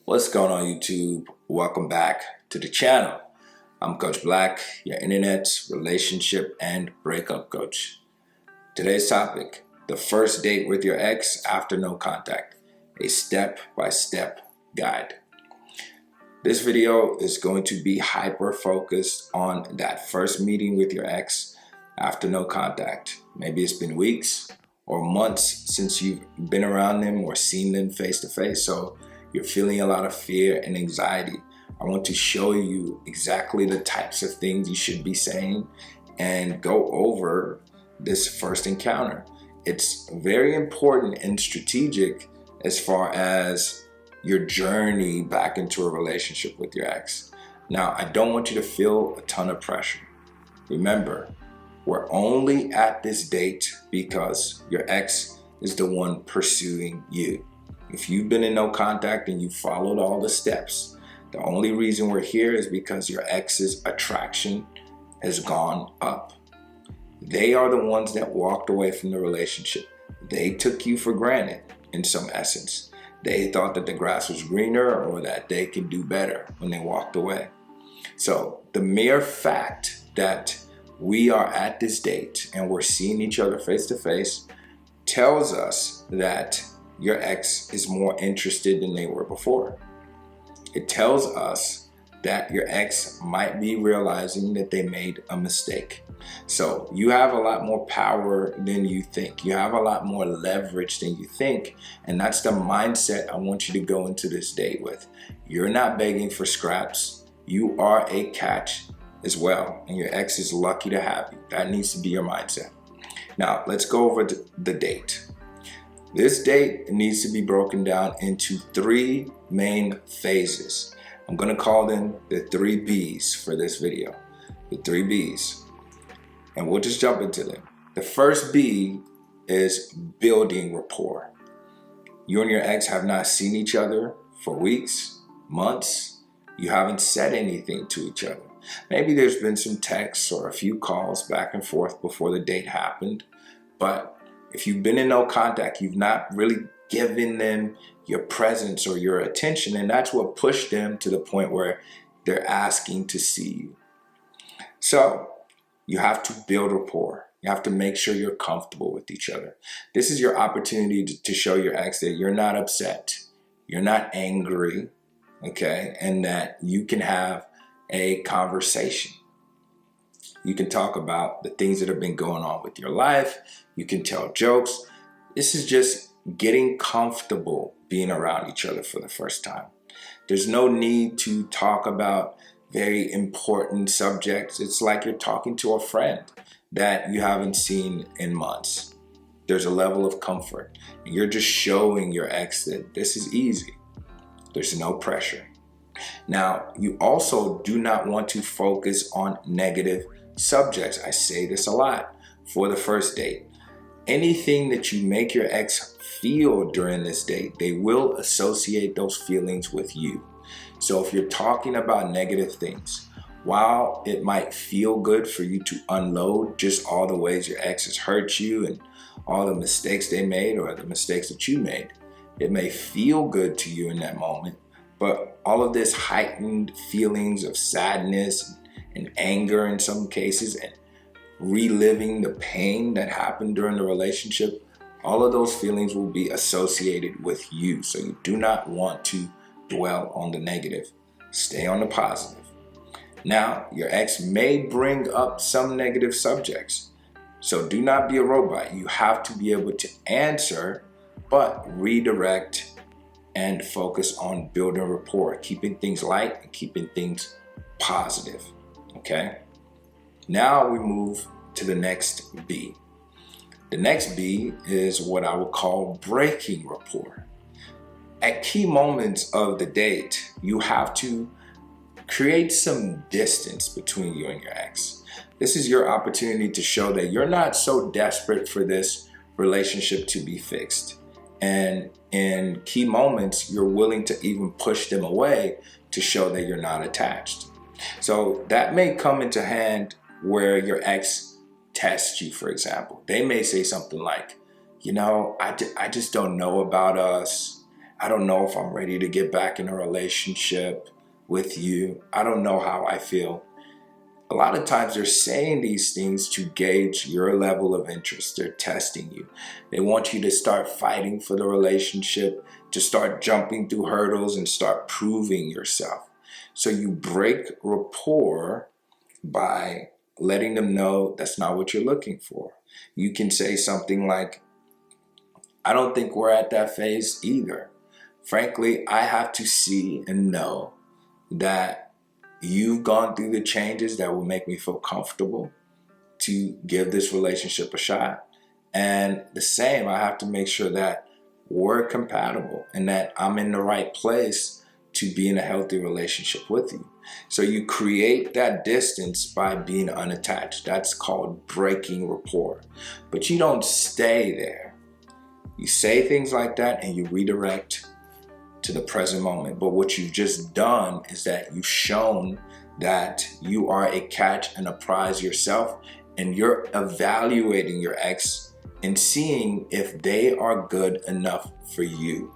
What's going on, YouTube? Welcome back to the channel. I'm Coach Black, your internet relationship and breakup coach. Today's topic: the first date with your ex after no contact, a step-by-step guide. This video is going to be hyper focused on that first meeting with your ex after no contact. Maybe it's been weeks or months since you've been around them or seen them face to face, so you're feeling a lot of fear and anxiety. I want to show you exactly the types of things you should be saying and go over this first encounter. It's very important and strategic as far as your journey back into a relationship with your ex. Now, I don't want you to feel a ton of pressure. Remember, we're only at this date because your ex is the one pursuing you. If you've been in no contact and you followed all the steps, the only reason we're here is because your ex's attraction has gone up. They are the ones that walked away from the relationship. They took you for granted in some essence. They thought that the grass was greener or that they could do better when they walked away. So the mere fact that we are at this date and we're seeing each other face to face tells us that your ex is more interested than they were before. It tells us that your ex might be realizing that they made a mistake. So you have a lot more power than you think. You have a lot more leverage than you think. And that's the mindset I want you to go into this date with. You're not begging for scraps. You are a catch as well. And your ex is lucky to have you. That needs to be your mindset. Now, let's go over the date. This date needs to be broken down into three main phases. I'm going to call them the 3 B's for this video. The 3 B's. And we'll just jump into them. The first B is building rapport. You and your ex have not seen each other for weeks, months. You haven't said anything to each other. Maybe there's been some texts or a few calls back and forth before the date happened. But if you've been in no contact, you've not really given them your presence or your attention, and that's what pushed them to the point where they're asking to see you. So you have to build rapport. You have to make sure you're comfortable with each other. This is your opportunity to show your ex that you're not upset, you're not angry, okay, and that you can have a conversation. You can talk about the things that have been going on with your life. You can tell jokes. This is just getting comfortable being around each other for the first time. There's no need to talk about very important subjects. It's like you're talking to a friend that you haven't seen in months. There's a level of comfort. You're just showing your ex that this is easy. There's no pressure. Now, you also do not want to focus on negative subjects. I say this a lot for the first date. Anything that you make your ex feel during this date, they will associate those feelings with you. So if you're talking about negative things, while it might feel good for you to unload just all the ways your ex has hurt you and all the mistakes they made or the mistakes that you made, it may feel good to you in that moment, but all of this heightened feelings of sadness and anger in some cases and reliving the pain that happened during the relationship, all of those feelings will be associated with you. So you do not want to dwell on the negative. Stay on the positive. Now, your ex may bring up some negative subjects. So do not be a robot. You have to be able to answer, but redirect and focus on building rapport, keeping things light and keeping things positive. Okay? Now we move to the next B. The next B is what I would call breaking rapport. At key moments of the date, you have to create some distance between you and your ex. This is your opportunity to show that you're not so desperate for this relationship to be fixed. And in key moments, you're willing to even push them away to show that you're not attached. So that may come into hand where your ex tests you, for example. They may say something like, I just don't know about us. I don't know if I'm ready to get back in a relationship with you. I don't know how I feel. A lot of times they're saying these things to gauge your level of interest. They're testing you. They want you to start fighting for the relationship, to start jumping through hurdles and start proving yourself. So you break rapport by letting them know that's not what you're looking for. You can say something like, I don't think we're at that phase either. Frankly, I have to see and know that you've gone through the changes that will make me feel comfortable to give this relationship a shot. And the same, I have to make sure that we're compatible and that I'm in the right place to be in a healthy relationship with you. So you create that distance by being unattached. That's called breaking rapport. But you don't stay there. You say things like that and you redirect to the present moment. But what you've just done is that you've shown that you are a catch and a prize yourself, and you're evaluating your ex and seeing if they are good enough for you.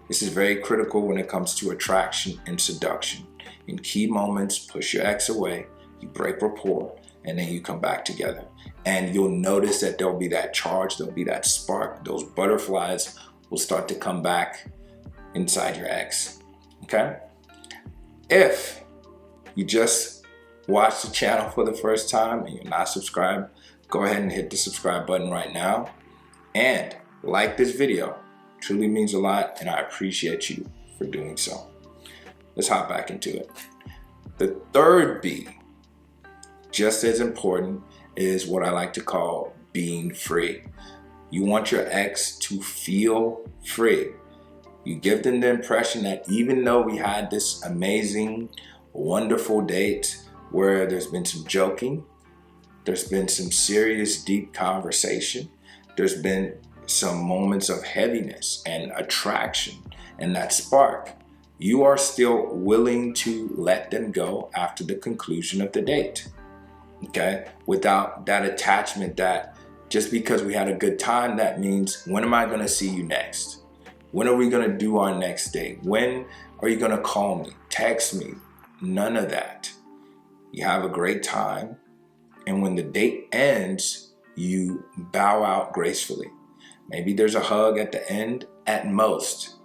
This is very critical when it comes to attraction and seduction. In key moments, push your ex away, you break rapport, and then you come back together. And you'll notice that there'll be that charge, there'll be that spark, those butterflies will start to come back inside your ex, okay? If you just watched the channel for the first time and you're not subscribed, go ahead and hit the subscribe button right now and like this video. It truly means a lot, and I appreciate you for doing so. Let's hop back into it. The third B, just as important, is what I like to call being free. You want your ex to feel free. You give them the impression that even though we had this amazing, wonderful date where there's been some joking, there's been some serious, deep conversation, there's been some moments of heaviness and attraction and that spark, you are still willing to let them go after the conclusion of the date, okay? Without that attachment that just because we had a good time, that means, when am I gonna see you next? When are we gonna do our next date? When are you gonna call me, text me? None of that. You have a great time, and when the date ends, you bow out gracefully. Maybe there's a hug at the end. At most,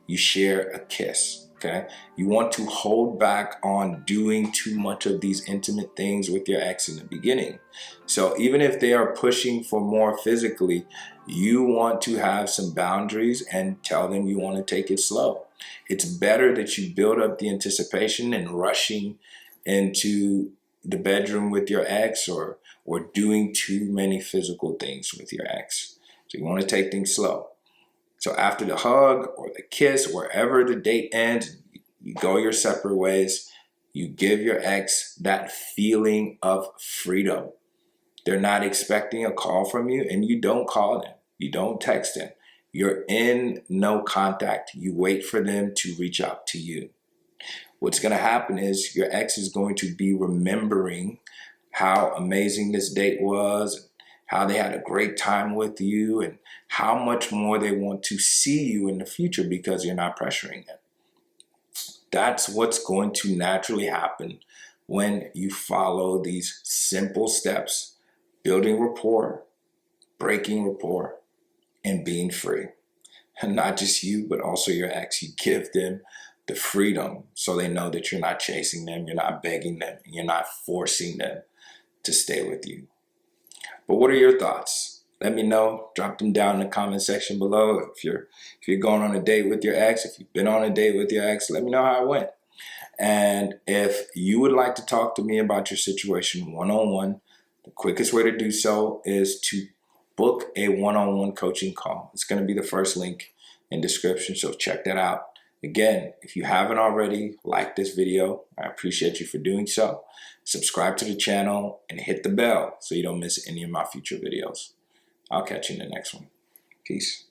you share a kiss, okay? You want to hold back on doing too much of these intimate things with your ex in the beginning. So even if they are pushing for more physically, you want to have some boundaries and tell them you want to take it slow. It's better that you build up the anticipation and rushing into the bedroom with your ex or doing too many physical things with your ex. So you want to take things slow. So after the hug or the kiss, wherever the date ends, you go your separate ways. You give your ex that feeling of freedom. They're not expecting a call from you, and you don't call them. You don't text them. You're in no contact. You wait for them to reach out to you. What's going to happen is your ex is going to be remembering how amazing this date was, how they had a great time with you, and how much more they want to see you in the future because you're not pressuring them. That's what's going to naturally happen when you follow these simple steps: building rapport, breaking rapport, and being free. And not just you, but also your ex. You give them the freedom so they know that you're not chasing them, you're not begging them, you're not forcing them to stay with you. But what are your thoughts? Let me know. Drop them down in the comment section below. If you're going on a date with your ex, if you've been on a date with your ex, let me know how it went. And if you would like to talk to me about your situation one-on-one, the quickest way to do so is to book a one-on-one coaching call. It's going to be the first link in description, so check that out. Again, if you haven't already, like this video. I appreciate you for doing so. Subscribe to the channel and hit the bell so you don't miss any of my future videos. I'll catch you in the next one. Peace.